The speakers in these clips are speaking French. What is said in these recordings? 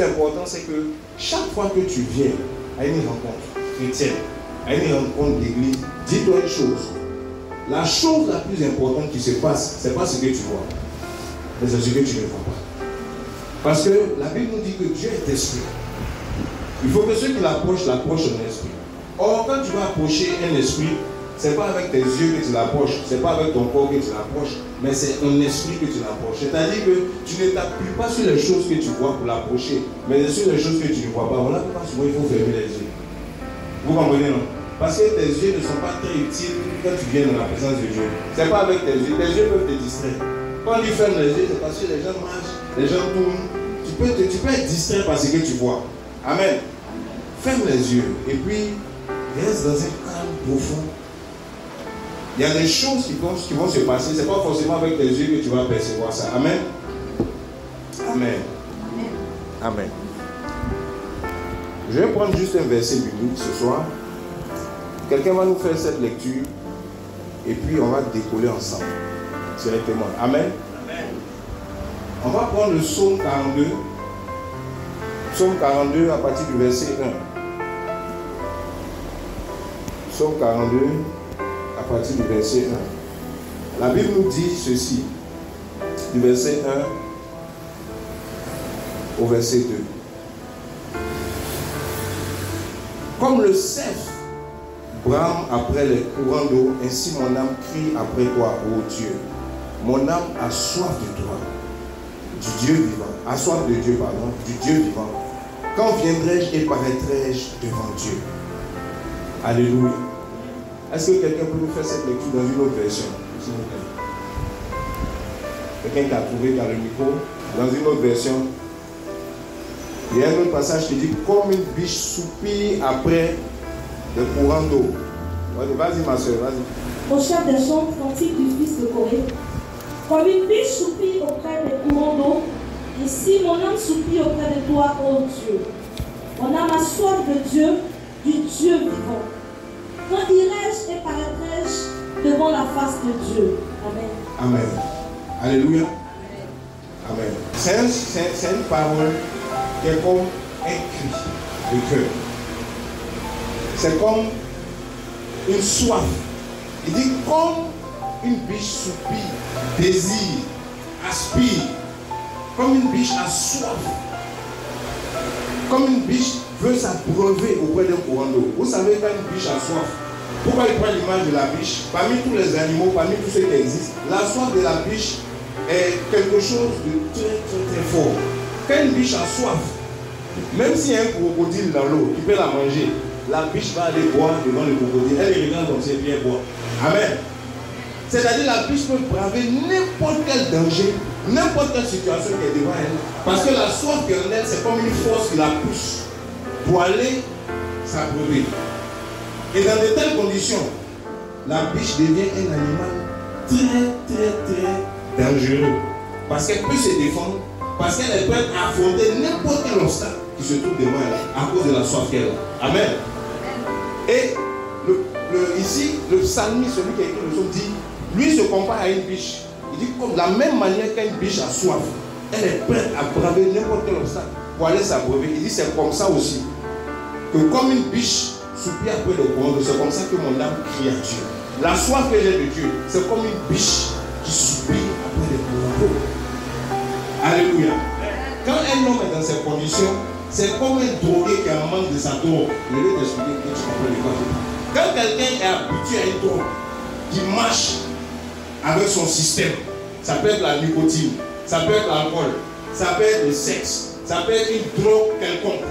important, c'est que chaque fois que tu viens à une rencontre chrétienne, à une rencontre d'église, dis-toi une chose. La chose la plus importante qui se passe, ce n'est pas ce que tu vois, mais c'est ce que tu ne vois pas. Parce que la Bible nous dit que Dieu est esprit. Il faut que ceux qui l'approchent en esprit. Or, quand tu vas approcher un esprit, ce n'est pas avec tes yeux que tu l'approches, ce n'est pas avec ton corps que tu l'approches, mais c'est un esprit que tu l'approches. C'est-à-dire que tu ne t'appuies pas sur les choses que tu vois pour l'approcher, mais sur les choses que tu ne vois pas. Voilà pourquoi souvent il faut fermer les yeux. Vous comprenez, non? Parce que tes yeux ne sont pas très utiles quand tu viens dans la présence de Dieu. Ce n'est pas avec tes yeux. Tes yeux peuvent te distraire. Quand tu fermes les yeux, c'est parce que les gens marchent, les gens tournent. Tu peux être distrait par ce que tu vois. Amen. Ferme les yeux et puis reste dans un calme profond. Il y a des choses qui vont se passer. Ce n'est pas forcément avec tes yeux que tu vas percevoir ça. Amen. Amen. Amen. Je vais prendre juste un verset biblique ce soir. Quelqu'un va nous faire cette lecture et puis on va décoller ensemble directement. Amen. Amen. On va prendre le psaume 42. Psaume 42 à partir du verset 1. Psaume 42 à partir du verset 1. La Bible nous dit ceci, du verset 1 au verset 2. Comme le cerf brame après les courants d'eau, ainsi mon âme crie après toi, ô Dieu. Mon âme a soif de toi, du Dieu vivant. A soif de Dieu, pardon, du Dieu vivant. Quand viendrai-je et paraîtrai-je devant Dieu? Alléluia. Est-ce que quelqu'un peut nous faire cette lecture dans une autre version, s'il vous plaît? Quelqu'un qui a trouvé dans le micro, dans une autre version. Il y a un autre passage qui dit comme une biche soupire après le courant d'eau. Vas-y ma soeur, vas-y. Au chef des chants, cantique du fils de Corée. Comme une biche soupire auprès des courants d'eau, ainsi mon âme soupire auprès de toi, ô Dieu. Mon âme a soif de Dieu, du Dieu vivant. Quand irai-je et paraîtrai-je devant la face de Dieu? Amen. Amen. Alléluia. Amen. C'est une parole qui est comme un cri de cœur. C'est comme une soif. Il dit comme une biche soupire, désire, aspire. Comme une biche a soif. Comme une biche veut s'abreuver auprès d'un courant d'eau. Vous savez quand une biche a soif, pourquoi il prend l'image de la biche? Parmi tous les animaux, parmi tous ceux qui existent, la soif de la biche est quelque chose de très très très fort. Quand une biche a soif, même s'il y a un crocodile dans l'eau qui peut la manger, la biche va aller boire devant le crocodile. Elle regarde comme c'est bien boire. Amen. C'est-à-dire la biche peut braver n'importe quel danger, n'importe quelle situation qui est devant elle. Parce que la soif qu'elle a, c'est comme une force qui la pousse pour aller s'abreuver. Et dans de telles conditions, la biche devient un animal très très très dangereux. Parce qu'elle peut se défendre, parce qu'elle peut affronter n'importe quel obstacle qui se trouve devant elle à cause de la soif qu'elle a. Amen. Et ici, le psalmiste, celui qui a écrit le psaume, dit, lui se compare à une biche. Il dit comme de la même manière qu'une biche a soif, elle est prête à braver n'importe quel obstacle pour aller s'abreuver. Il dit c'est comme ça aussi. Que comme une biche soupire après le courant d'eau, c'est comme ça que mon âme crie à Dieu. La soif que j'ai de Dieu, c'est comme une biche qui soupire après le courant d'eau. Alléluia. Quand un homme est dans ces conditions, c'est comme un drogué qui a un manque de sa drogue. Je vais t'expliquer que tu comprends de quoi je parle. Quand quelqu'un est habitué à une drogue qui marche avec son système, ça peut être la nicotine, ça peut être l'alcool, ça peut être le sexe, ça peut être une drogue quelconque,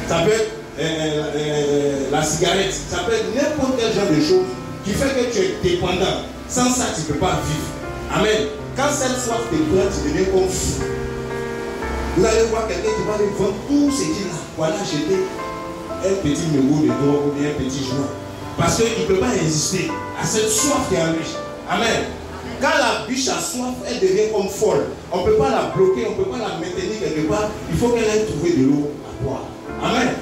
ça peut être la cigarette, ça peut être n'importe quel genre de chose qui fait que tu es dépendant. Sans ça, tu ne peux pas vivre. Amen. Quand cette soif te prend, tu deviens comme fou. Vous allez voir quelqu'un qui va aller vendre tout ce qu'il a. Voilà, j'étais un petit numéro de drogue ou bien un petit joint. Parce qu'il ne peut pas résister à cette soif qui est en lui. Amen. Quand la biche a soif, elle devient comme folle. On ne peut pas la bloquer, on ne peut pas la maintenir quelque part. Il faut qu'elle aille trouver de l'eau à boire. Amen.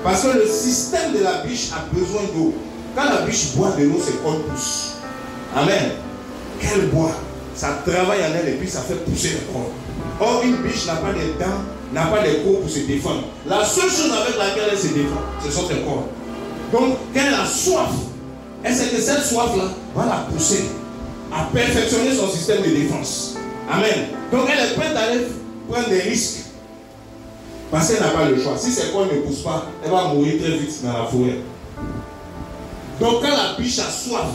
Parce que le système de la biche a besoin d'eau. Quand la biche boit de l'eau, c'est qu'on pousse. Amen. Qu'elle boit, ça travaille en elle et puis ça fait pousser le corps. Or, une biche n'a pas de dents n'a pas les corps pour se défendre. La seule chose avec laquelle elle se défend, ce sont ses corps. Donc, quand elle a soif, elle sait que cette soif-là va la pousser à perfectionner son système de défense. Amen. Donc, elle est prête à aller prendre des risques. Parce qu'elle n'a pas le choix. Si ses corps ne poussent pas, elle va mourir très vite dans la forêt. Donc, quand la biche a soif,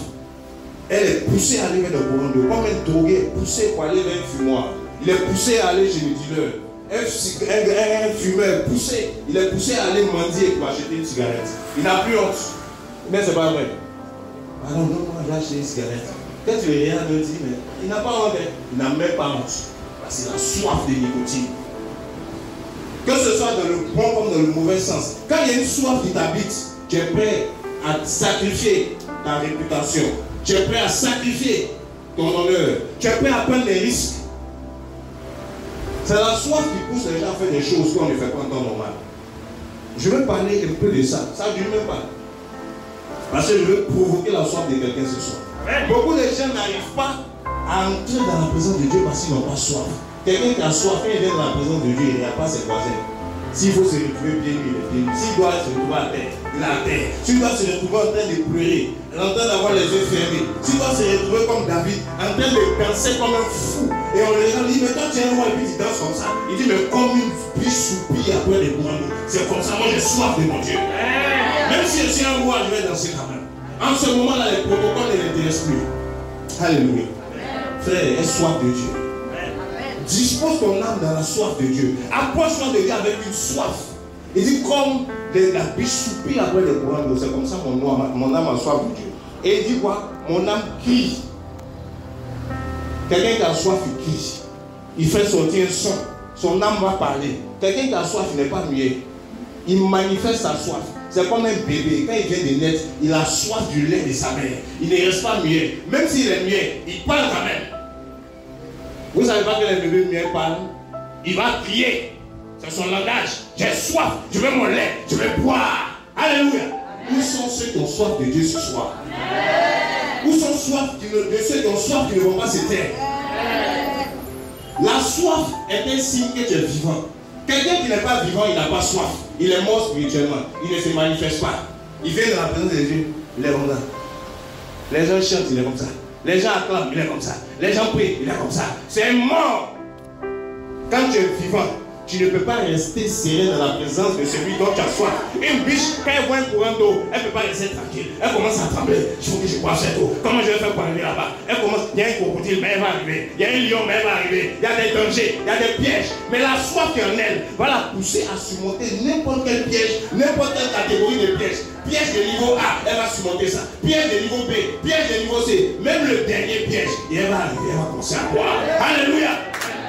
elle est poussée à aller vers le courant d'eau. Comme un drogué est poussé pour aller vers un fumoir. Il est poussé à aller chez le dealer. Un fumeur est poussé. Il est poussé à aller mendier pour acheter une cigarette. Il n'a plus honte. Mais c'est pas vrai. Ah non, moi j'ai acheté une cigarette. Quand tu es rien, il dit, mais il n'a pas honte. Il n'a même pas honte. Parce qu'il a soif de nicotine. Que ce soit dans le bon comme dans le mauvais sens. Quand il y a une soif qui t'habite, tu es prêt à sacrifier ta réputation. Tu es prêt à sacrifier ton honneur. Tu es prêt à prendre des risques. C'est la soif qui pousse les gens à faire des choses qu'on ne fait pas en temps normal. Je vais parler un peu de ça. Ça ne dure même pas. Parce que je veux provoquer la soif de quelqu'un ce soir. Beaucoup de gens n'arrivent pas à entrer dans la présence de Dieu parce qu'ils n'ont pas soif. Quelqu'un qui a soif, quand il vient dans la présence de Dieu, il n'y a pas ses voisins. S'il faut se retrouver bien nu, il est bien nu. S'il doit se retrouver à terre, il est à terre. S'il doit se retrouver en train de pleurer, en train d'avoir les yeux fermés. S'il doit se retrouver comme David, en train de danser comme un fou. Et on les dit, mais toi tu es un roi et puis tu danses comme ça. Il dit, mais comme une biche soupille après les courants d'eau. C'est comme ça, moi j'ai soif de mon Dieu. Même si je suis un roi, je vais danser quand même. En ce moment-là, les protocoles ne l'intéressent plus. Alléluia. Frère, aie soif de Dieu. Dispose ton âme dans la soif de Dieu. Approche-toi de Dieu avec une soif. Il dit comme la biche soupire après les courants d'eau. C'est comme ça mon âme a soif de Dieu. Et il dit quoi? Mon âme crie. Quelqu'un qui a soif, il crie. Il fait sortir un son. Son âme va parler. Quelqu'un qui a soif, il n'est pas muet. Il manifeste sa soif. C'est comme un bébé. Quand il vient de naître, il a soif du lait de sa mère. Il ne reste pas muet. Même s'il est muet, il parle quand même. Vous ne savez pas que les bébés muets parlent? Il va crier. C'est son langage. J'ai soif. Je veux mon lait. Je veux boire. Alléluia. Où sont ceux qui ont soif de Dieu ce soir? Où sont ceux qui ont soif qui ne vont pas se taire? La soif est un signe que tu es vivant. Quelqu'un qui n'est pas vivant, il n'a pas soif. Il est mort spirituellement. Il ne se manifeste pas. Il vient dans la présence de Dieu. Il est comme ça. Les gens chantent, il est comme ça. Les gens acclament, il est comme ça. Les gens prient, il est comme ça. C'est mort. Quand tu es vivant, tu ne peux pas rester serré dans la présence de celui dont tu as soif. Une biche, quand elle voit un courant d'eau, elle ne peut pas rester tranquille. Elle commence à trembler. Il faut que je boive cette eau. Comment je vais faire pour arriver là-bas? Elle commence, il y a un crocodile, mais elle va arriver. Il y a un lion, mais elle va arriver. Il y a des dangers, il y a des pièges. Mais la soif qui est en elle va la pousser à surmonter n'importe quel piège, n'importe quelle catégorie de pièges. Piège de niveau A, elle va surmonter ça. Piège de niveau B, piège de niveau C, même le dernier piège. Et elle va arriver, elle va commencer à boire. Alléluia.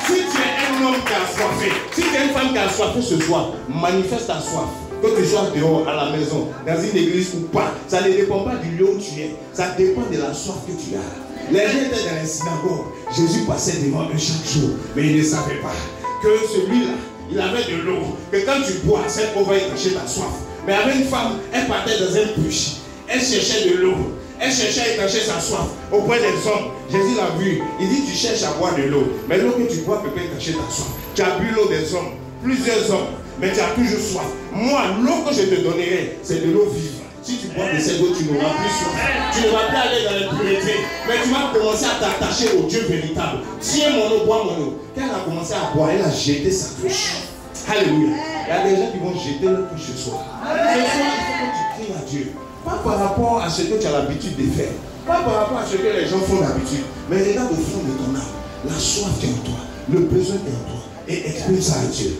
Si tu es un homme qui a soifé, si tu es une femme qui a soifé ce soir, manifeste ta soif. Que tu sois dehors, à la maison, dans une église ou pas, ça ne dépend pas du lieu où tu es. Ça dépend de la soif que tu as. Les gens étaient dans les synagogues. Jésus passait devant eux chaque jour, mais ils ne savaient pas que celui-là, il avait de l'eau. Que quand tu bois, cette eau va étancher ta soif. Mais avec une femme, elle partait dans un puits. Elle cherchait de l'eau. Elle cherchait à étancher sa soif auprès des hommes. Jésus l'a vu. Il dit, tu cherches à boire de l'eau. Mais l'eau que tu bois peut pas étancher ta soif. Tu as bu l'eau des hommes. Plusieurs hommes. Mais tu as toujours soif. Moi, l'eau que je te donnerai, c'est de l'eau vive. Si tu bois de cette eau, tu n'auras plus soif. Tu ne vas plus aller dans l'impureté. Mais tu vas commencer à t'attacher au Dieu véritable. Tiens mon eau, bois mon eau. Quand elle a commencé à boire, elle a jeté sa cruche. Alléluia. Il y a des gens qui vont jeter leur cruche ce soir. Ce soir, il faut que tu cries à Dieu. Pas par rapport à ce que tu as l'habitude de faire. Pas par rapport à ce que les gens font d'habitude. Mais regarde au fond de ton âme. La soif qui est en toi. Le besoin qui est en toi. Et exprime ça à Dieu.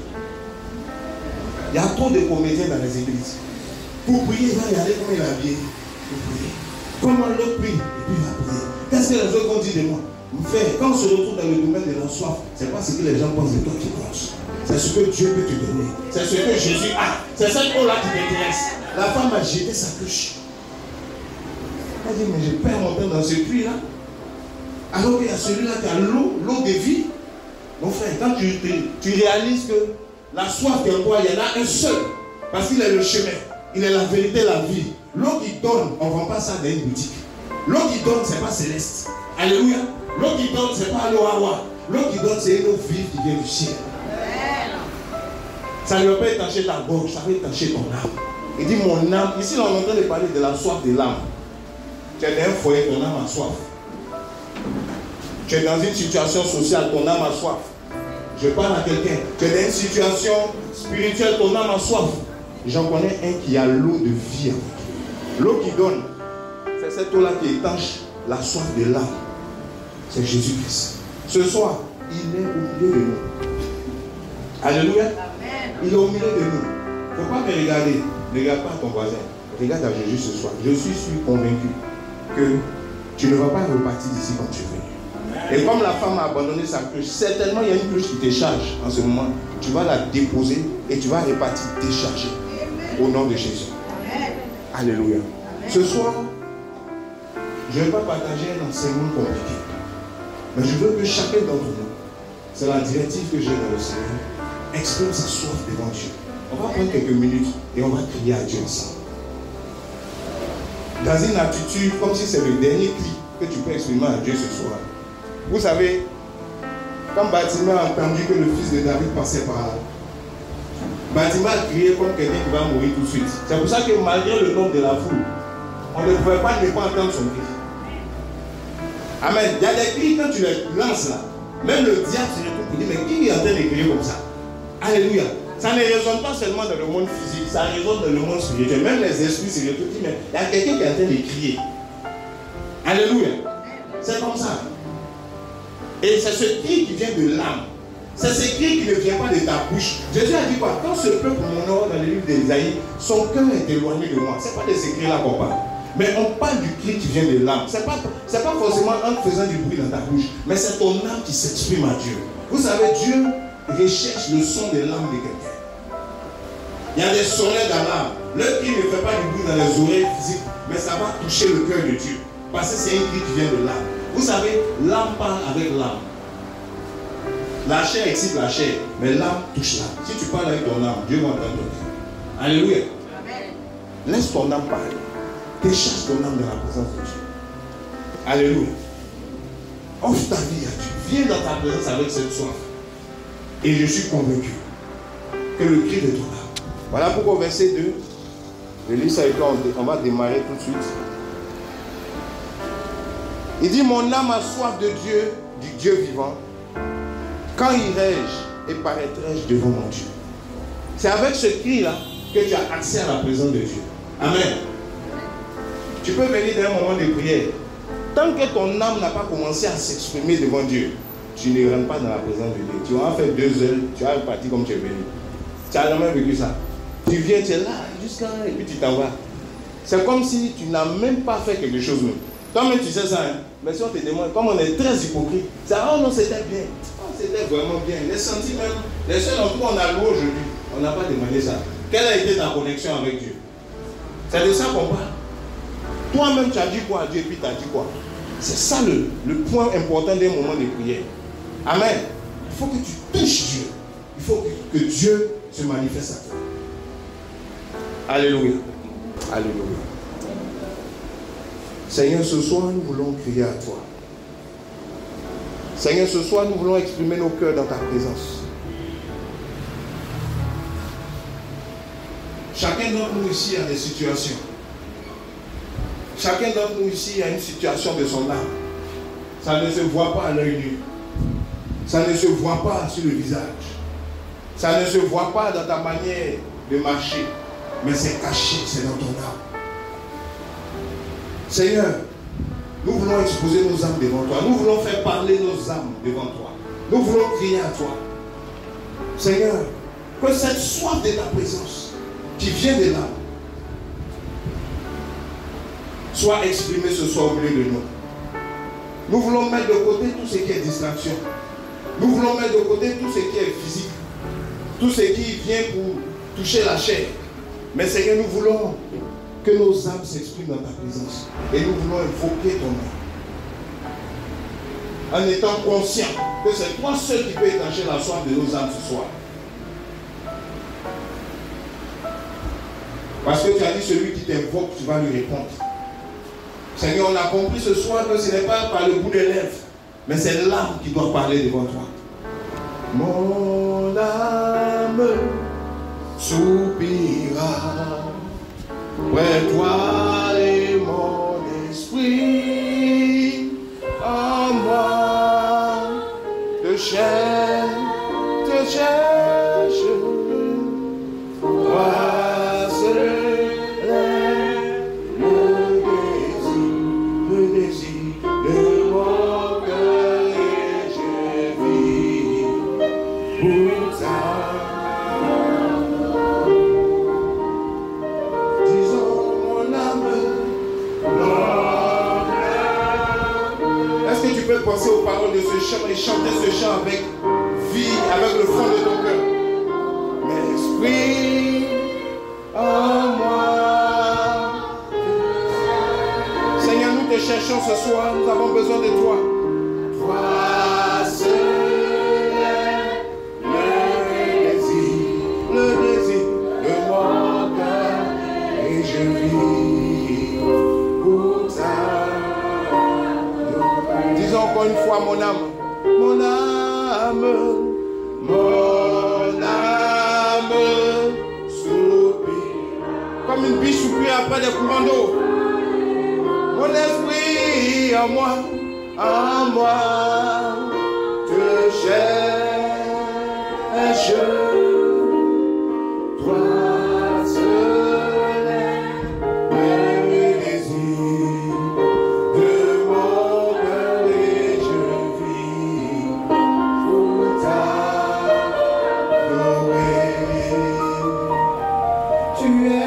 Il y a trop de comédiens dans les églises. Pour prier, il va y aller comme il a bien. Pour prier. Comment l'autre prie, et puis il va prier. Qu'est-ce que les autres vont dire de moi? Frère, quand on se retrouve dans le domaine de la soif, c'est pas ce que les gens pensent de toi qui compte. C'est ce que Dieu peut te donner. C'est ce que Jésus a. C'est cette eau-là qui t'intéresse. La femme a jeté sa cruche. Elle dit, mais je perds mon temps dans ce puits-là. Alors qu'il y a celui-là qui a l'eau de vie. Mon frère, quand tu réalises que la soif qui est en toi, il y en a un seul. Parce qu'il est le chemin. Il est la vérité, la vie. L'eau qui donne, on ne vend pas ça dans une boutique. L'eau qui donne, ce n'est pas céleste. Alléluia. L'eau qui donne, ce n'est pas l'eau à roi. L'eau qui donne, c'est une eau vive qui vient du ciel. Ça ne va pas étancher ta gorge, ça va étancher ton âme. Il dit mon âme, ici on est en train de parler de la soif de l'âme. Tu es dans un foyer, ton âme a soif. Tu es dans une situation sociale, ton âme a soif. Je parle à quelqu'un. Tu es dans une situation spirituelle, ton âme a soif. J'en connais un qui a l'eau de vie. L'eau qui donne, c'est cette eau-là qui étanche la soif de l'âme. C'est Jésus-Christ. Ce soir, il est au milieu de nous. Alléluia. Amen. Il est au milieu de nous. Il ne faut pas me regarder. Ne regarde pas ton voisin. Regarde à Jésus ce soir. Je suis convaincu que tu ne vas pas repartir d'ici quand tu es venu. Et comme la femme a abandonné sa cruche, certainement il y a une cruche qui te charge en ce moment. Tu vas la déposer et tu vas repartir décharger. Au nom de Jésus. Amen. Alléluia. Amen. Ce soir, je ne vais pas partager un enseignement compliqué. Mais je veux que chacun d'entre nous, c'est la directive que j'ai dans le Seigneur, exprime sa soif devant Dieu. On va prendre quelques minutes et on va crier à Dieu ensemble. Dans une attitude, comme si c'est le dernier cri que tu peux exprimer à Dieu ce soir. Vous savez, quand Bartimée a entendu que le fils de David passait par là, Bartimée a crié comme quelqu'un qui va mourir tout de suite. C'est pour ça que malgré le nombre de la foule, on ne pouvait pas ne pas entendre son cri. Amen. Il y a des cris quand tu les lances là. Même le diable se retrouve pour dire, mais qui est en train de crier comme ça? Alléluia. Ça ne résonne pas seulement dans le monde physique, ça résonne dans le monde spirituel. Même les esprits se retrouvent, mais il y a quelqu'un qui est en train de crier. Alléluia. C'est comme ça. Et c'est ce cri qui vient de l'âme. C'est ce cri qui ne vient pas de ta bouche. Jésus a dit quoi? Quand ce peuple m'honore dans le livre d'Ésaïe, son cœur est éloigné de moi. Ce n'est pas de ces cris-là qu'on parle. Mais on parle du cri qui vient de l'âme. Ce n'est pas forcément en faisant du bruit dans ta bouche, mais c'est ton âme qui s'exprime à Dieu. Vous savez, Dieu recherche le son de l'âme de quelqu'un. Il y a des sonnets dans l'âme. Le cri ne fait pas du bruit dans les oreilles physiques, mais ça va toucher le cœur de Dieu. Parce que c'est un cri qui vient de l'âme. Vous savez, l'âme parle avec l'âme. La chair excite la chair, mais l'âme touche l'âme. Si tu parles avec ton âme, Dieu va entendre ton cœur. Alléluia. Amen. Laisse ton âme parler. Décharge ton âme dans la présence de Dieu. Alléluia. Offre ta vie à Dieu. Viens dans ta présence avec cette soif. Et je suis convaincu que le cri de ton âme. Voilà pourquoi au verset 2, je lis ça et toi, on va démarrer tout de suite. Il dit, mon âme a soif de Dieu, du Dieu vivant. Quand irai-je et paraîtrai-je devant mon Dieu? C'est avec ce cri-là que tu as accès à la présence de Dieu. Amen. Tu peux venir dans un moment de prière. Tant que ton âme n'a pas commencé à s'exprimer devant Dieu, tu ne rentres pas dans la présence de Dieu. Tu vas faire 2 heures, tu vas repartir comme tu es venu. Tu n'as jamais vécu ça. Tu viens, tu es là, jusqu'à et puis tu t'en vas. C'est comme si tu n'as même pas fait quelque chose. Toi-même, tu sais ça. Hein? Mais si on te demande, comme on est très hypocrite, c'est oh non, c'était bien. Oh, c'était vraiment bien. Les sentiments, les seuls en tout on a loué aujourd'hui, on n'a pas demandé ça. Quelle a été ta connexion avec Dieu? C'est de ça qu'on parle. Toi-même, tu as dit quoi à Dieu et puis tu as dit quoi? C'est ça le point important d'un moment de prière. Amen. Il faut que tu touches Dieu. Il faut que Dieu se manifeste à toi. Alléluia. Alléluia. Seigneur, ce soir, nous voulons crier à toi. Seigneur, ce soir, nous voulons exprimer nos cœurs dans ta présence. Chacun d'entre nous ici a des situations. Chacun d'entre nous ici a une situation de son âme. Ça ne se voit pas à l'œil nu. Ça ne se voit pas sur le visage. Ça ne se voit pas dans ta manière de marcher. Mais c'est caché, c'est dans ton âme. Seigneur, nous voulons exposer nos âmes devant toi. Nous voulons faire parler nos âmes devant toi. Nous voulons crier à toi. Seigneur, que cette soif de ta présence qui vient de l'âme soit exprimée ce soir au milieu de nous. Nous voulons mettre de côté tout ce qui est distraction. Nous voulons mettre de côté tout ce qui est physique. Tout ce qui vient pour toucher la chair. Mais Seigneur, nous voulons que nos âmes s'expriment dans ta présence. Et nous voulons invoquer ton nom. En étant conscients que c'est toi seul qui peux étancher la soif de nos âmes ce soir. Parce que tu as dit celui qui t'invoque, tu vas lui répondre. Seigneur, on a compris ce soir que ce n'est pas par le bout des lèvres, mais c'est l'âme qui doit parler devant toi. Mon âme soupira. Ouais, toi et mon esprit en moi te cherche, toi seul le désir de mon cœur et je vis pour ça. Disons mon âme, est-ce que tu peux penser aux paroles de ce chant et chanter ce chant avec vie, avec le fond de ton cœur? L'esprit en moi. Seigneur, nous te cherchons ce soir, nous avons besoin de toi. Toi seul est le désir de mon cœur et je vis pour ça. Disons encore une fois mon âme, mon âme, mon âme soupire. Comme une biche soupire après des courants d'eau. Mon esprit en moi, te cherche. Toi seul est le désir de mon cœur et je vis pour t'adorer. Tu es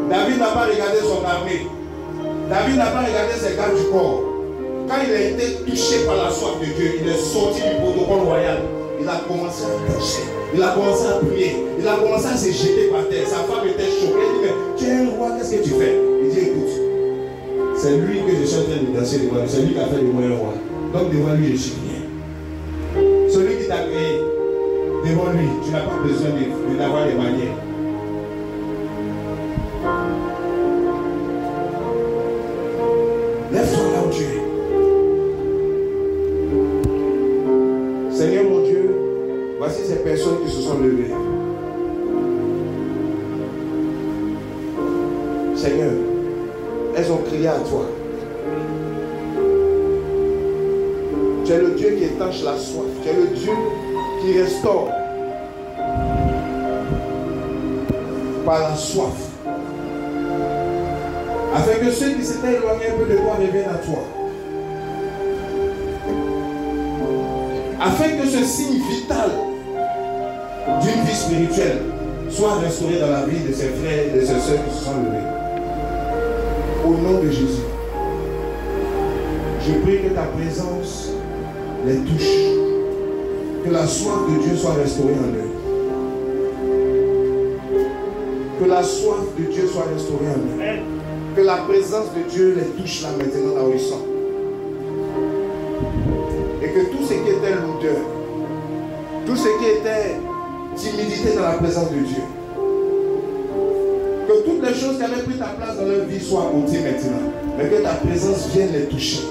David n'a pas regardé son armée. David n'a pas regardé ses gardes du corps. Quand il a été touché par la soif de Dieu, il est sorti du protocole royal. Il a commencé à prêcher. Il a commencé à prier. Il a commencé à se jeter par terre. Sa femme était choquée. Elle dit, mais tu es un roi, qu'est-ce que tu fais? Il dit, écoute, c'est lui que je suis en train de danser devant lui. C'est lui qui a fait de moi un roi. Donc devant lui, je suis rien. Celui qui t'a créé, devant lui, tu n'as pas besoin d'avoir des manières. Lève-toi là où tu es. Seigneur mon Dieu, voici ces personnes qui se sont levées. Seigneur, elles ont crié à toi. Tu es le Dieu qui étanche la soif. Tu es le Dieu qui restaure par la soif. Afin que ceux qui s'étaient éloignés un peu de toi reviennent à toi. Afin que ce signe vital d'une vie spirituelle soit restauré dans la vie de ses frères et de ses sœurs qui se sont levés. Au nom de Jésus, je prie que ta présence les touche. Que la soif de Dieu soit restaurée en eux. Que la soif de Dieu soit restaurée en nous. Que la présence de Dieu les touche là maintenant, là où ils sont. Et que tout ce qui était lourdeur, tout ce qui était timidité dans la présence de Dieu, que toutes les choses qui avaient pris ta place dans leur vie soient ôtées maintenant. Mais que ta présence vienne les toucher.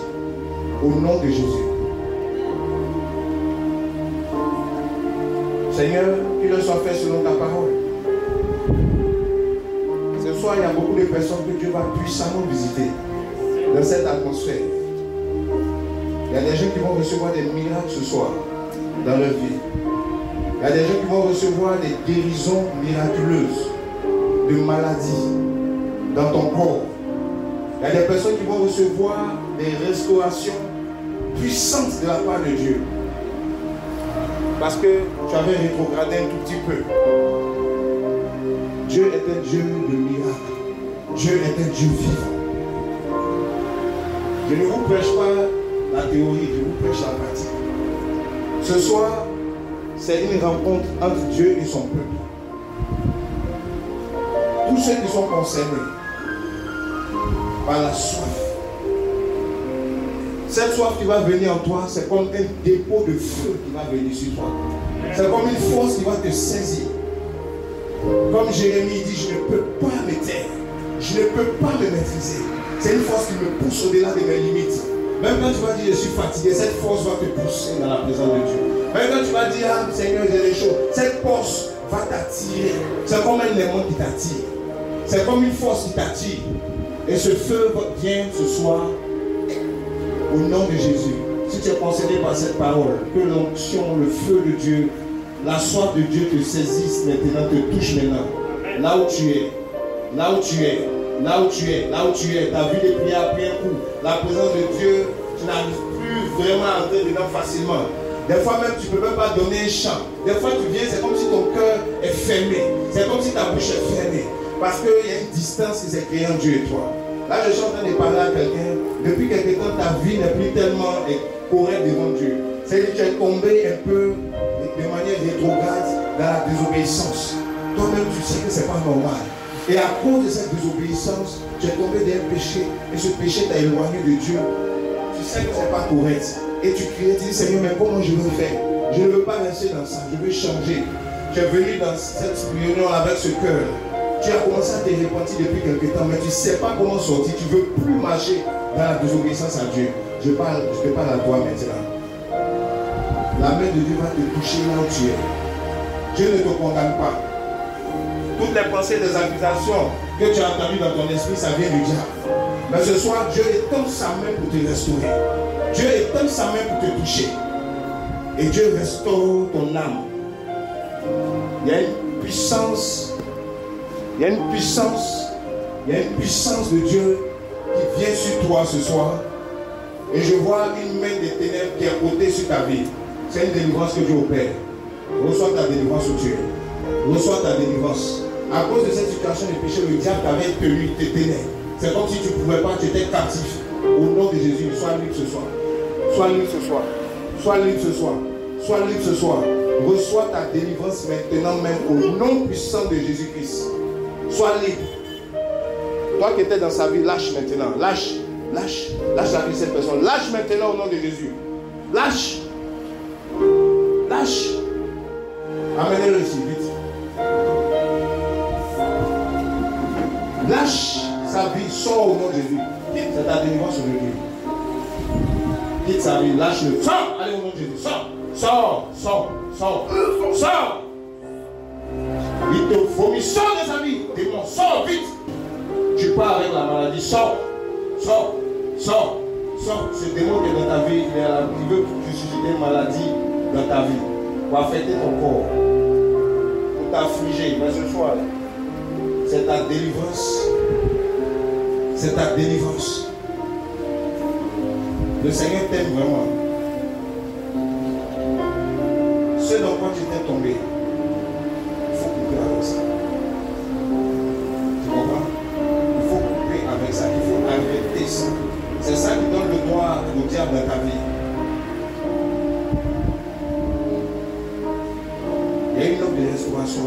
Au nom de Jésus. Seigneur, qu'il le soit fait selon ta parole. Ce soir, il y a beaucoup de personnes que Dieu va puissamment visiter dans cette atmosphère. Il y a des gens qui vont recevoir des miracles ce soir dans leur vie. Il y a des gens qui vont recevoir des guérisons miraculeuses de maladies dans ton corps. Il y a des personnes qui vont recevoir des restaurations puissantes de la part de Dieu. Parce que tu avais rétrogradé un tout petit peu. Dieu est un Dieu de miracles. Dieu est un Dieu vivant. Je ne vous prêche pas la théorie, je vous prêche la pratique. Ce soir, c'est une rencontre entre Dieu et son peuple. Tous ceux qui sont concernés par la soif. Cette soif qui va venir en toi, c'est comme un dépôt de feu qui va venir sur toi. C'est comme une force qui va te saisir. Comme Jérémie dit, je ne peux pas me taire. Je ne peux pas me maîtriser. C'est une force qui me pousse au-delà de mes limites. Même quand tu vas dire je suis fatigué, cette force va te pousser dans la présence de Dieu. Même quand tu vas dire ah Seigneur j'ai des choses, cette force va t'attirer. C'est comme un aimant qui t'attire. C'est comme une force qui t'attire. Et ce feu vient ce soir au nom de Jésus. Si tu es concerné par cette parole, que l'onction, le feu de Dieu, la soif de Dieu te saisisse maintenant, te touche maintenant. Là où tu es, là où tu es, là où tu es, là où tu es, ta vie de prière a pris un coup. La présence de Dieu, tu n'arrives plus vraiment à entrer dedans facilement. Des fois même, tu ne peux même pas donner un chant. Des fois, tu viens, c'est comme si ton cœur est fermé. C'est comme si ta bouche est fermée. Parce qu'il y a une distance qui s'est créée entre Dieu et toi. Là, je suis en train de parler à quelqu'un. Depuis quelque temps, ta vie n'est plus tellement correcte devant Dieu. C'est que tu es tombé un peu de manière rétrograde dans la désobéissance. Toi-même, tu sais que ce n'est pas normal. Et à cause de cette désobéissance, tu es tombé dans un péché. Et ce péché t'a éloigné de Dieu. Tu sais que ce n'est pas correct. Et tu cries, tu dis, Seigneur, mais comment je veux faire? Je ne veux pas rester dans ça. Je veux changer. Tu es venu dans cette réunion avec ce cœur. Tu as commencé à te repentir depuis quelque temps, mais tu ne sais pas comment sortir. Tu ne veux plus marcher dans la désobéissance à Dieu. Je te parle à toi maintenant. La main de Dieu va te toucher là où tu es. Dieu ne te condamne pas. Toutes les pensées, les accusations que tu as entendues dans ton esprit, ça vient du diable. Mais ce soir, Dieu étend sa main pour te restaurer. Dieu étend sa main pour te toucher. Et Dieu restaure ton âme. Il y a une puissance. Il y a une puissance. Il y a une puissance de Dieu qui vient sur toi ce soir. Et je vois une main des ténèbres qui est ôtée sur ta vie. C'est une délivrance que Dieu opère. Reçois ta délivrance où tu es. Reçois ta délivrance. À cause de cette situation de péché, le diable t'avait tenu tes ténèbres. C'est comme si tu ne pouvais pas, tu étais captif. Au nom de Jésus, sois libre ce soir. Sois libre ce soir. Sois libre ce soir. Sois libre ce soir. Reçois ta délivrance maintenant même au nom puissant de Jésus-Christ. Sois libre. Toi qui étais dans sa vie, lâche maintenant. Lâche. Lâche. Lâche la vie de cette personne. Lâche maintenant au nom de Jésus. Lâche. Lâche. Amenez-le ici, vite. Lâche sa vie. Sors au nom de Jésus. C'est ta délivrance aujourd'hui. Quitte sa vie. Lâche-le. Sors. Allez au nom de Jésus. Sors. Sors. Sors. Sors. Sors. Il te vomit. Sors de sa vie. Démon. Sors vite. Tu pars avec la maladie. Sors. Sors. Sors. Sors. Ce démon qui est dans ta vie, il veut susciter une maladie dans ta vie. Pour affecter ton corps. Pour t'affliger. Mais ce soir, c'est ta délivrance. C'est ta délivrance. Le Seigneur t'aime vraiment. Ce dans quoi tu t'es tombé, il faut couper avec ça. Tu comprends? Il faut couper avec ça. Il faut arrêter ça. C'est ça qui donne le droit au diable dans ta vie. Il y a une offre de restauration.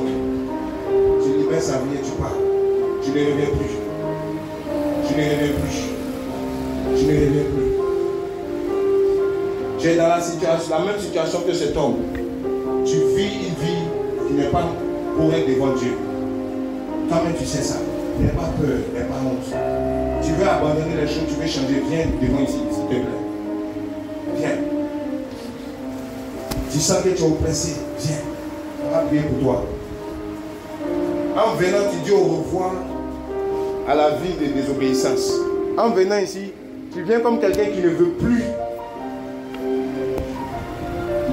Je baisses sa vie et tu pars. Tu ne reviens plus. Tu ne reviens plus. Tu ne reviens plus. Tu es dans la même situation que cet homme. Tu vis une vie qui n'est pas correcte devant Dieu. Toi-même tu sais ça. N'aie pas peur, n'aie pas honte. Tu veux abandonner les choses, tu veux changer. Viens devant ici, s'il te plaît. Viens. Tu sens que tu es oppressé. Viens. On va prier pour toi. En venant, tu dis au revoir à la vie de désobéissance. En venant ici, tu viens comme quelqu'un qui ne veut plus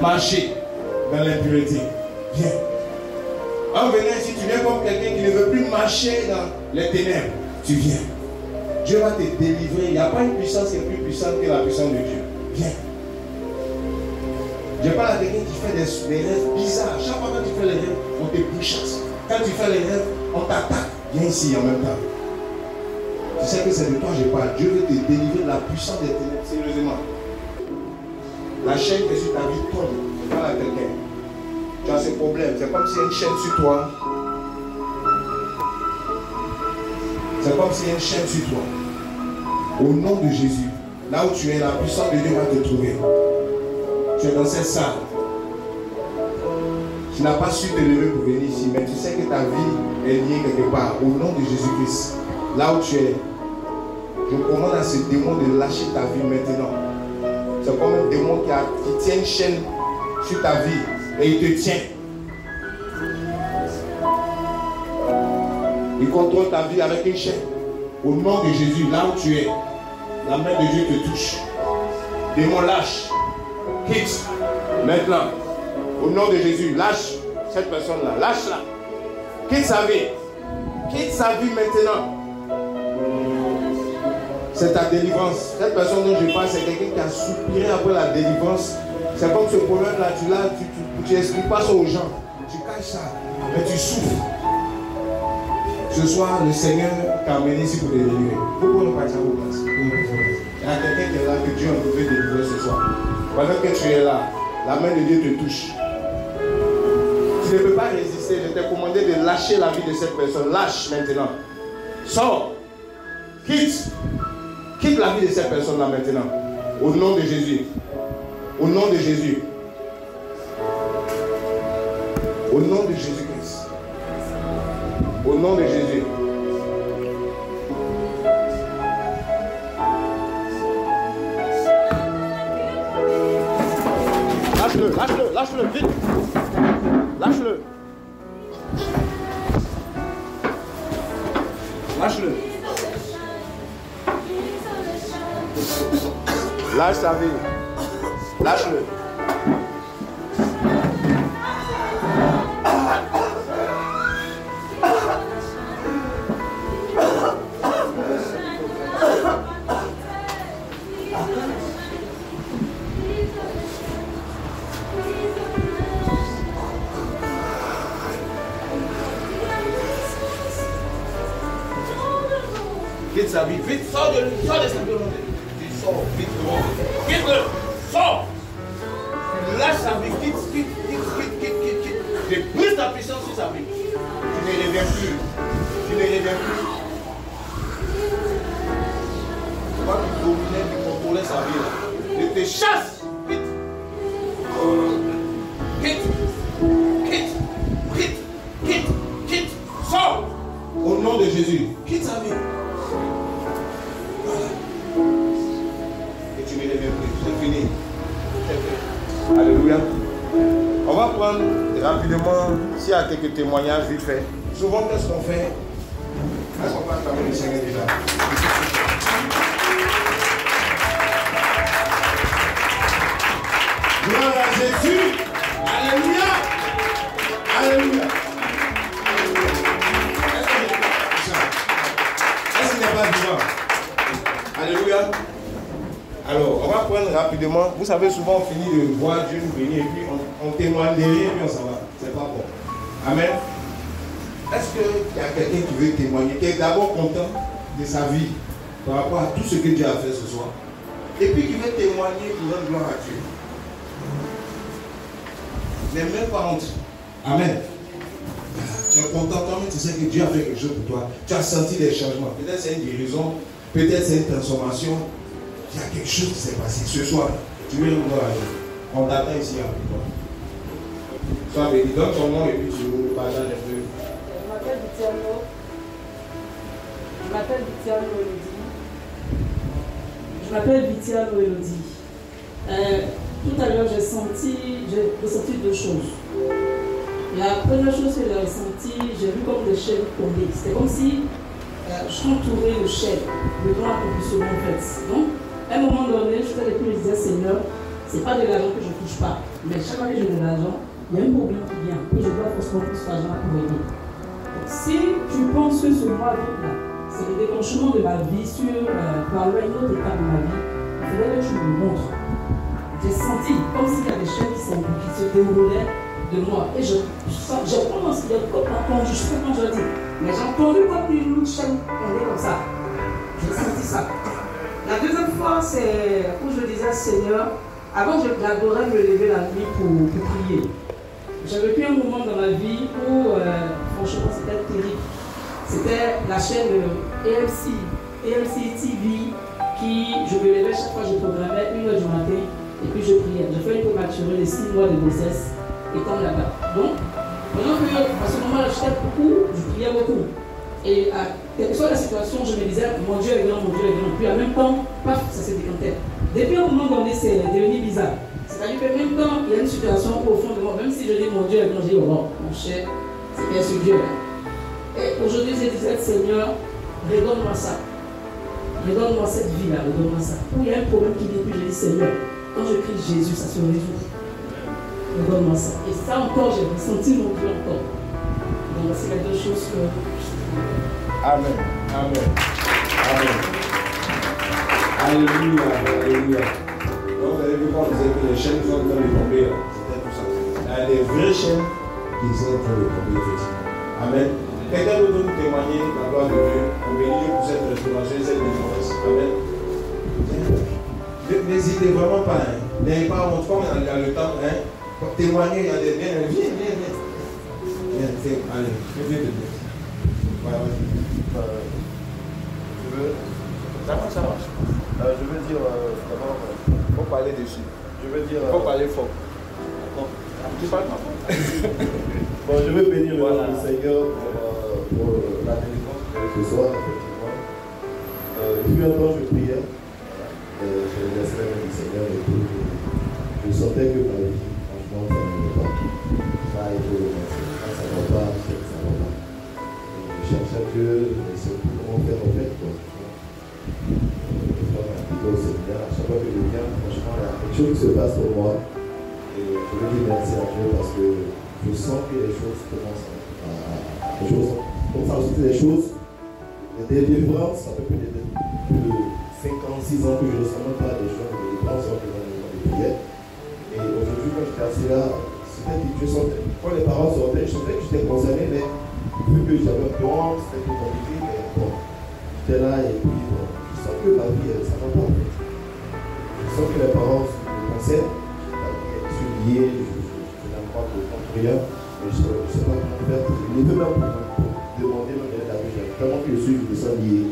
marcher dans l'impureté. Viens. En venant ici, tu viens comme quelqu'un qui ne veut plus marcher dans les ténèbres. Tu viens. Dieu va te délivrer. Il n'y a pas une puissance qui est plus puissante que la puissance de Dieu. Viens. Je parle à quelqu'un qui fait des rêves bizarres. Chaque fois que tu fais les rêves, on te pourchasse. Quand tu fais les rêves, on t'attaque. Viens ici en même temps. Tu sais que c'est de toi que je parle. Dieu veut te délivrer de la puissance des ténèbres. Sérieusement. La chaîne qui est sur ta vie tombe. Je parle à quelqu'un. Tu as ce problème. C'est comme s'il y a une chaîne sur toi. C'est comme s'il y a une chaîne sur toi. Au nom de Jésus, là où tu es, la puissance de Dieu va te trouver. Tu es dans cette salle. Tu n'as pas su te lever pour venir ici, mais tu sais que ta vie est liée quelque part. Au nom de Jésus-Christ, là où tu es, je commande à ce démon de lâcher ta vie maintenant. C'est comme un démon qui tient une chaîne sur ta vie et il te tient. Il contrôle ta vie avec une chaîne. Au nom de Jésus, là où tu es, la main de Dieu te touche. Démon, lâche. Quitte. Maintenant. Au nom de Jésus, lâche cette personne-là. Lâche-la. Quitte sa vie. Quitte sa vie maintenant. C'est ta délivrance. Cette personne dont je parle, c'est quelqu'un qui a soupiré après la délivrance. C'est comme ce problème-là, tu n'expliques pas ça aux gens. Tu caches ça. Mais tu souffres. Ce soir, le Seigneur t'a amené ici pour te délivrer. Pourquoi ne pas être à vos places? Il y a quelqu'un qui est là que Dieu a trouvé délivrer ce soir. Pendant que tu es là, la main de Dieu te touche. Tu ne peux pas résister. Je t'ai commandé de lâcher la vie de cette personne. Lâche maintenant. Sors. Quitte. Quitte la vie de cette personne-là maintenant. Au nom de Jésus. Au nom de Jésus. Au nom de Jésus-Christ. Au nom de Jésus. Lâche-le, lâche-le, lâche-le, vite. Lâche-le. Lâche-le. Lâche sa vie. Lâche-le. Quitte sa vie, vite, sors de lui, sors de sa vie. Tu sors, vite, quitte-le, sors. Tu lâches sa vie, quitte. Je brise ta puissance sur sa vie. Tu ne reviens plus. Tu ne reviens plus. Toi qui dominais, qui contrôlais sa vie là. Je te chasse, vite. Quitte, sors. Au nom de Jésus, quitte sa vie. Tu ne reviens plus, c'est fini. Alléluia. On va prendre rapidement, s'il y a quelques témoignages vite fait. Souvent, qu'est-ce qu'on fait? Est-ce qu'on va acclamer le Seigneur déjà? Gloire à Jésus. Alléluia. Alléluia. Est-ce qu'il n'y a pas de vivant? Alléluia. Alors, on va prendre rapidement. Vous savez, souvent on finit de voir Dieu nous bénir et puis on témoigne de rien et puis on s'en va. C'est pas bon. Amen. Est-ce qu'il y a quelqu'un qui veut témoigner, qui est d'abord content de sa vie par rapport à tout ce que Dieu a fait ce soir, et puis qui veut témoigner pour rendre gloire à Dieu? N'aie même pas honte. Amen. Tu Tu es content, toi-même, tu sais que Dieu a fait quelque chose pour toi. Tu as senti des changements. Peut-être c'est une guérison, peut-être c'est une transformation. Il y a quelque chose qui s'est passé. Ce soir, tu veux nous voir. On t'attend ici avec toi. Sois béni. Donne ton nom et puis tu nous partages un peu. Je m'appelle Vitiano. Je m'appelle Vitiano Elodie. Tout à l'heure, j'ai ressenti deux choses. La première chose que j'ai ressentie, j'ai vu comme des chaînes tomber. C'était comme si je m'entourais de chaînes, de grand accomplissement en fait. Donc, à un moment donné, je faisais depuis, je disais, Seigneur, c'est pas de l'argent que je ne touche pas, mais chaque fois que j'ai de l'argent, il y a un problème qui vient et je dois forcément plus d'argent pour aider. Donc, si tu penses que ce mois-là, c'est le déclenchement de ma vie par une autre étape de ma vie, il faudrait que tu me montres. J'ai senti comme s'il y a des chaînes qui se déroulaient de moi. Et j'ai prononcé, j'ai entendu, je ne sais pas quand je dis, mais j'ai entendu comme une chaîne tomber comme ça. J'ai senti ça. La deuxième fois, c'est où je disais, Seigneur, avant j'adorais me lever la nuit pour prier. J'avais vécu un moment dans ma vie où, franchement, c'était terrible. C'était la chaîne AMC TV, je me levais chaque fois, je programmais 1h du matin et puis je priais. J'ai fait une prématurée de 6 mois de grossesse étant là-bas. Donc, pendant que, à ce moment-là, j'étais beaucoup, je priais beaucoup. Et quelle que soit la situation, je me disais, mon Dieu est grand, mon Dieu est grand. Puis en même temps, paf, ça se décantait. Depuis un moment donné, c'est devenu bizarre. C'est-à-dire que même quand il y a une situation au fond de moi, même si je dis mon Dieu est grand, je dis, oh, mon cher, c'est bien ce Dieu-là. Et aujourd'hui, je disais, Seigneur, redonne-moi ça. Redonne-moi cette vie-là, redonne-moi ça. Où il y a un problème qui vient, puis je dis, Seigneur, quand je crie Jésus, ça se résout. Redonne-moi ça. Et ça encore, j'ai ressenti mon Dieu encore. Donc, c'est les deux choses que... Amen. Amen. Amen. Alléluia. Alléluia. Donc, vous avez vu quand vous avez dit les chaînes qui sont en train de tomber, c'était tout ça. Il y a des vraies chaînes qui sont en train de tomber, effectivement. Amen. Quelqu'un d'autre nous témoigner la gloire de Dieu. On bénit Dieu pour cette restauration et cette délivrance. Amen. N'hésitez vraiment pas. Hein. N'ayez pas honte. Comme on a le temps, hein. Témoigner, il y a des biens. Viens. Viens, allez. Viens de Dieu. Voilà, ça marche. Je veux dire, d'abord, faut parler dessus. Je veux dire. Faut parler fort. Non. Tu parles pas fort. Bon, je veux bénir le Seigneur pour la délivrance ce soir, effectivement. Depuis un temps, je priais. Je laissais la main du Seigneur et tout. Je sentais que ma vie, franchement, ça ne va pas. Ça a été romancé. Ça ne va pas, ça ne va pas. Je cherchais Dieu, je ne sais plus comment faire en fait. Au Seigneur, à chaque fois que je viens, franchement, il y a quelque chose qui se passe pour moi. Et je veux dire merci à Dieu parce que je sens que les choses commencent à sortir des choses. Des délivrances, ça peut plus de 5 ans, 6 ans que je ne ressens même pas des choses, des délivrances dans les prières. Et aujourd'hui, quand j'étais assis là, c'était que je sentais, quand les paroles sortaient, je sentais que j'étais concerné, mais vu que j'avais peur, c'était plus compliqué, mais bon, j'étais là et puis bon, je sens que ma vie, ça va pas en fait. Je sens que les paroles me concernent, je suis lié, je n'aime pas de prière, mais je ne sais pas comment faire. Je ne peux même demander même de la vie. Tellement que je suis, je me sens lié.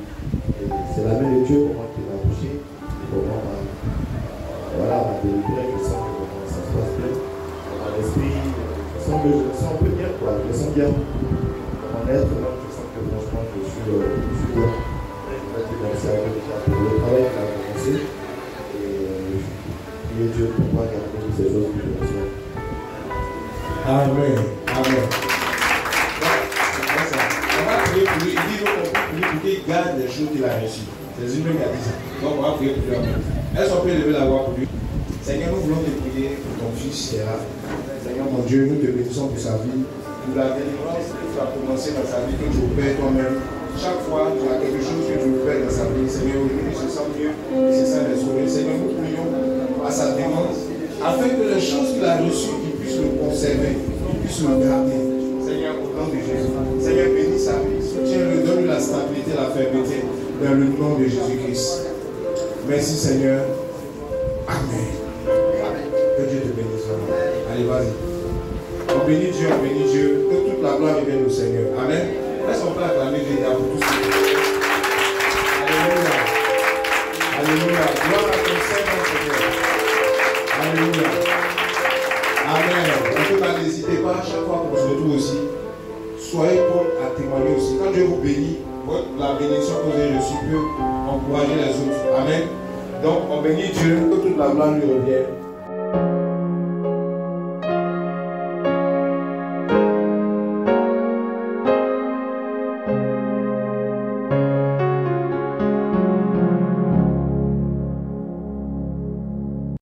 C'est la main de Dieu pour moi qui m'a touché, pour moi, m'a délivré. Je sens que ça se passe bien. Dans mon esprit, je sens que je me sens un peu bien, quoi. Je me sens bien. Dans mon être, même, je sens que franchement, je suis bien. Je vais dire merci à Dieu déjà pour le travail qu'il a commencé. Et je prie Dieu pour moi garder toutes ces choses que je reçois. Amen. Amen. On va prier pour lui. Il dit pour qu'il garde les choses qu'il a reçues. C'est lui qui a dit ça. Donc on va prier pour lui. Est-ce qu'on peut lever la voix pour lui? Seigneur, nous voulons te prier pour ton fils qui est là. Seigneur, mon Dieu, nous te bénissons pour sa vie, pour la délivrance que tu as commencé dans sa vie, que tu opères toi-même. Chaque fois, tu as quelque chose que tu opères dans sa vie. Seigneur, aujourd'hui, il se sent mieux, il se sent restauré. Seigneur, nous prions à sa délivrance, afin que les choses qu'il a reçues, qu'il puisse le conserver, qu'il puisse le garder. Seigneur, au nom de Jésus. Seigneur, bénis sa vie, soutiens-le, donne-lui la stabilité, la fermeté, dans le nom de Jésus-Christ. Merci Seigneur. Amen. Que Dieu te bénisse. Allez, vas-y. on bénit Dieu, que toute la gloire revienne au Seigneur. Amen. Est-ce qu'on peut acclamer Dieu pour tout ça? Alléluia. Alléluia. Gloire à ton Seigneur, Seigneur. Alléluia. Amen. En tout cas, n'hésitez pas, à chaque fois qu'on se retrouve aussi, soyez prêts à témoigner aussi. Quand Dieu vous bénit, la bénédiction que vous avez reçue peut encourager les autres. Amen. Donc, on bénit Dieu, que toute la gloire lui revienne.